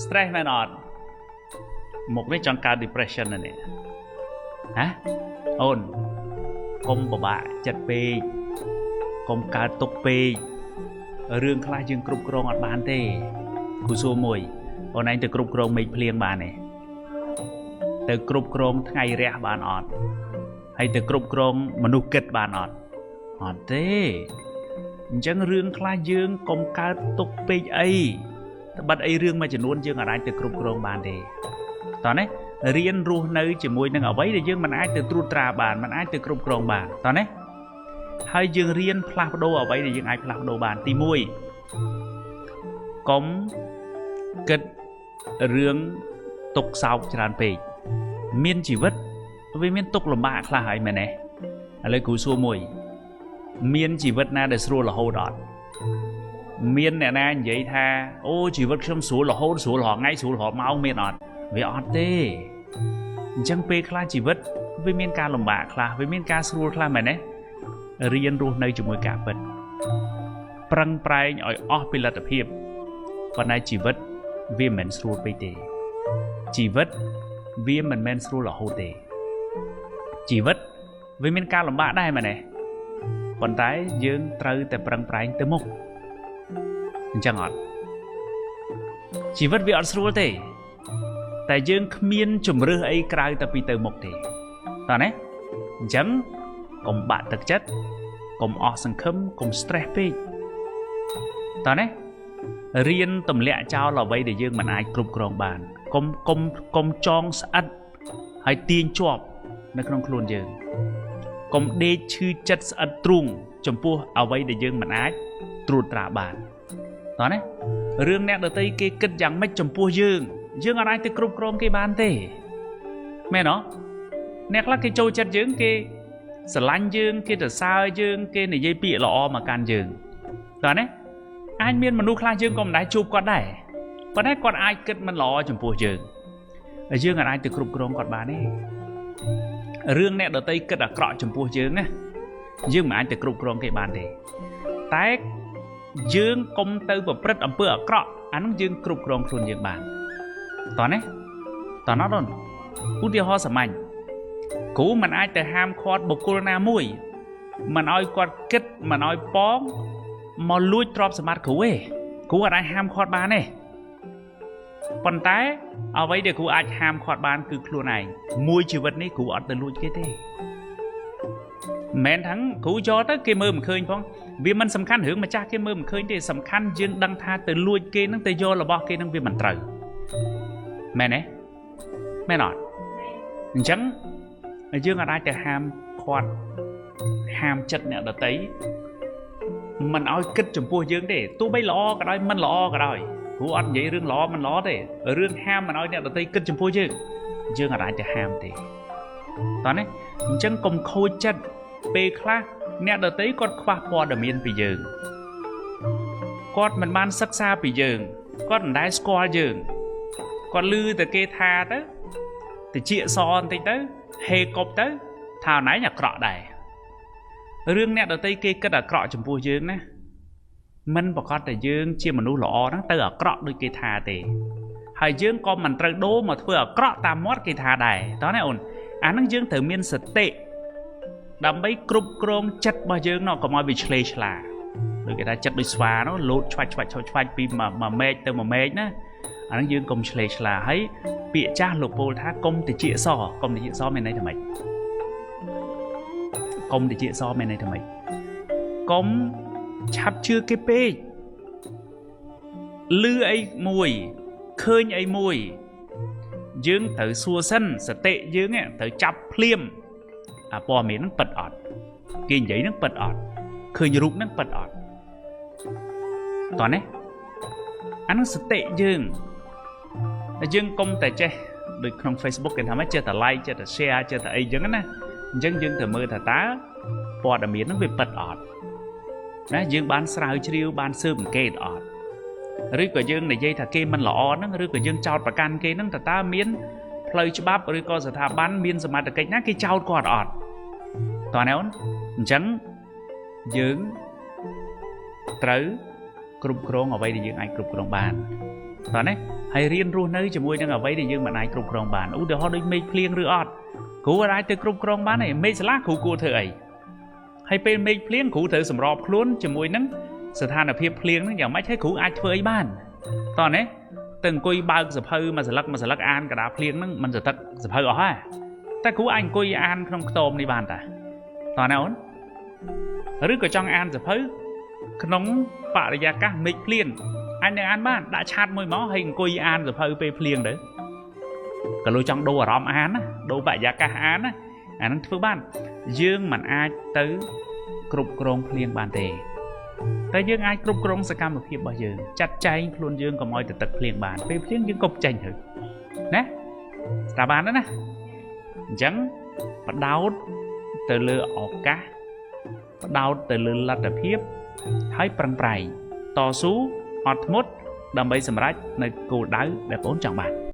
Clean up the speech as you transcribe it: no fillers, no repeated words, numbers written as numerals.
stress មែនអត់មកនេះចង់កើត depression នេះហ៎អូនកុំពិបាកចិត្តពេកកុំកើតទុកពេករឿងខ្លះយើងគ្រប់គ្រងអត់បានទេគូសួរមួយអូនឯងទៅគ្រប់គ្រងមេឃភ្លៀងបានទេទៅគ្រប់គ្រងថ្ងៃរះបានអត់ហើយទៅគ្រប់គ្រងមនុស្សគិតបានអត់អត់ទេអញ្ចឹងរឿងខ្លះយើងកុំកើតទុកពេកអីតែបាត់អីរឿងមួយចំនួនយើងអាចទៅគ្រប់គ្រងបានទេតោះណារៀនរស់នៅជាមួយនឹងអ្វីដែលយើងមិនអាចទៅត្រួតត្រាបានមិនអាចទៅគ្រប់គ្រងបានតោះណាហើយយើងរៀនផ្លាស់ប្ដូរអ្វីដែលយើងអាចផ្លាស់ប្ដូរបានទី1កុំគិតរឿងទុកសោកច្រើនពេកមានជីវិតវាមានទុកលំបាកខ្លះហើយមែនទេឥឡូវគ្រូសួរមួយមានជីវិតណាដែលស្រួលរហូតអត់មានអ្នកណានិយាយថាអូជីវិតខ្ញុំស្រួលរហូតស្រួលរាល់ថ្ងៃស្រួលរាល់ម៉ោងមានអត់វាអត់ទេអញ្ចឹងពេលខ្លះជីវិតវាមានការលំបាកខ្លះវាមានការស្រួលខ្លះមែនទេរៀនរស់នៅជាមួយការពិតប្រឹងប្រែងឲ្យអស់ពីលទ្ធភាពប៉ុន្តែជីវិតវាមិនមែនស្រួលពេកទេជីវិតវាមិនមែនស្រួលរហូតទេជីវិតវាមានការលំបាកដែរមែនទេប៉ុន្តែយើងត្រូវតែប្រឹងប្រែងទៅមុខអញ្ចឹងអត់ជីវិតវាអត់ស្រួលទេតែយើងគ្មានជំរឿសអីក្រៅតែពីទៅមុខទេតើណាអញ្ចឹងកុំបាក់ទឹកចិត្តកុំអស់សង្ឃឹមកុំ stress ពេកតើណារៀនទម្លាក់ចោលអ្វីដែលយើងមិនអាចគ្រប់គ្រងបានកុំចងស្អិតហើយទាញជាប់នៅក្នុងខ្លួនយើងកុំដេកឈឺចិត្តស្អិតទ្រូងចំពោះអ្វីដែលយើងមិនអាចត្រួតត្រាបានតើណារឿងអ្នកដទៃគេគិតយ៉ាងម៉េចចំពោះយើងអាចទៅគ្រប់គ្រងគេបានទេមែនអត់អ្នកខ្លះគេចូលចិត្តយើងគេស្រឡាញ់យើងគេទៅសើយើងគេនិយាយពាក្យល្អមកកាន់យើងតើណាអាចមានមនុស្សខ្លះយើងក៏មិនដែរជួបគាត់ដែរប៉ុន្តែគាត់អាចគិតមិនល្អចំពោះយើងហើយយើងអាចទៅគ្រប់គ្រងគាត់បានទេរឿងអ្នកដទៃគិតអាក្រក់ចំពោះយើងណាយើងមិនអាចទៅគ្រប់គ្រងគេបានទេតែយើងកុំទៅប្រព្រឹត្តអំពើអាក្រក់អានោះយើងគ្រប់គ្រងខ្លួនយើងបានតោះណាតោះណោះដូនឧទាហរណ៍សាមញ្ញគ្រូមិនអាចទៅហាមឃាត់បុគ្គលណាមួយមិនឲ្យគាត់គិតមិនឲ្យប៉ងមកលួចទ្រព្យសម្បត្តិគ្រូទេគ្រូអាចហាមឃាត់បានទេប៉ុន្តែអ្វីដែលគ្រូអាចហាមឃាត់បានគឺខ្លួនឯងមួយជីវិតនេះគ្រូអត់ទៅលួចគេទេមិនថាគ្រូយកទៅគេមើលមិនឃើញផងវាមិនសំខាន់រឿងម្ចាស់គេមើលមិនឃើញទេសំខាន់យើងដឹងថាទៅលួចគេនឹងទៅយករបស់គេនឹងវាមិនត្រូវមែនទេមែនអត់អញ្ចឹងយើងអាចទៅហាមឃាត់ហាមចិត្តអ្នកដទៃមិនឲ្យគិតចំពោះយើងទេទោះបីល្អក៏ដោយមិនល្អក៏ដោយគ្រូអត់និយាយរឿងល្អមិនល្អទេរឿងហាមមិនឲ្យអ្នកដទៃគិតចំពោះយើងអាចទៅហាមទេតោះណាអញ្ចឹងកុំខូចចិត្តពេលខ្លះអ្នកដទៃគាត់ខ្វះព័ត៌មានពីយើងគាត់មិនបានសិក្សាពីយើងគាត់មិនដែលស្គាល់យើងគាត់ឮតែគេថាទៅតិចសបន្តិចទៅហេកប់ទៅថាណៃអាក្រក់ដែររឿងអ្នកដទៃគេគិតអាក្រក់ចំពោះយើងណាមិនប្រកាសតែយើងជាមនុស្សល្អហ្នឹងទៅអាក្រក់ដូចគេថាទេហើយយើងក៏មិនត្រូវដូរមកធ្វើអាក្រក់តាមមាត់គេថាដែរតោះណាអូនអាហ្នឹងយើងត្រូវមានសតិដើម្បីគ្រប់គ្រងចិត្តរបស់យើងនោះកុំឲ្យវាឆ្លេឆ្លាដូចគេថាចិត្តដូចស្វានោះលោតឆ្វាច់ពីមួយមេឃទៅមួយមេឃណាអាហ្នឹងយើងកុំឆ្លេឆ្លាហើយពាក្យចាស់លោកពោលថាកុំតិចសមានន័យថាម៉េចកុំតិចសមានន័យថាម៉េចកុំឆាប់ជឿគេពេកឮអីមួយឃើញអីមួយយើងត្រូវសួរសិនសតិយើងត្រូវចាប់ភ្លាមអាព័ត៌មានហ្នឹងពិតអត់គេនិយាយហ្នឹងពិតអត់ឃើញរូបហ្នឹងពិតអត់តោះណាអាហ្នឹងសតិយើងកុំតែចេះដូចក្នុង Facebook គេថាម៉េចចេះតែ like ចេះតែ share ចេះតែអីចឹងណាអញ្ចឹងយើងត្រូវមើលថាតើព័ត៌មានហ្នឹងវាពិតអត់ណាយើងបានស្រាវជ្រាវបានស៊ើបអង្កេតអត់ឬក៏យើងនិយាយថាគេមិនល្អហ្នឹងឬក៏យើងចោទប្រកាន់គេហ្នឹងតើមានផ្លូវច្បាប់ឬក៏ស្ថាប័នមានសមត្ថកិច្ចណាគេចោទគាត់អត់តោះណាអូនអញ្ចឹងយើងត្រូវគ្រប់គ្រងអ្វីដែលយើងអាចគ្រប់គ្រងបានតោះណា hay riêng luôn nơi chỉ môi đang ở vậy thì dương mà ai cục rong bàn ú để họ đi mê phliêng rửa ọt cú ở đây từ cục rong bán này mê lá cú cua thợ ấy hay bên mê phliêng cú thợ sầm rọp luôn chỉ môi nắng sự than ở phía phliêng nó giờ mấy thấy cú ai phơi bàn tòn ấy từng cùi bao giờ phơi mà giờ lắc an cả đá phliêng nó mình giờ tật giờ phơi ở ha ta cú anh cùi an không tôm đi bàn ta tòn nào rứa của trong an giờ phơi nóng bạ ra các mê phliêng anh đang ăn bán đã chát môi máu hình cùi an giờ phơi pe phliêng đấy cả lối trong đồ ở róm án á đồ bạ giá cả án á anh phơi ban dương mà ai tới cục rong phliêng bàn tềแต่យើងអាចគ្រប់គ្រងសកម្មភាពរបស់យើងចាត់ចែងខ្លួនយើងកុំឲ្យទៅទឹកភ្លៀងបានពេលភ្លៀងយើងកុំចេញទៅណាស្ដាប់បានណាអញ្ចឹងបដោតទៅលើឱកាសបដោតទៅលើលទ្ធភាពហើយប្រឹងប្រែងតស៊ូអត់ធ្មត់ដើម្បីសម្រេចនៅគោលដៅដែលបងចង់បាន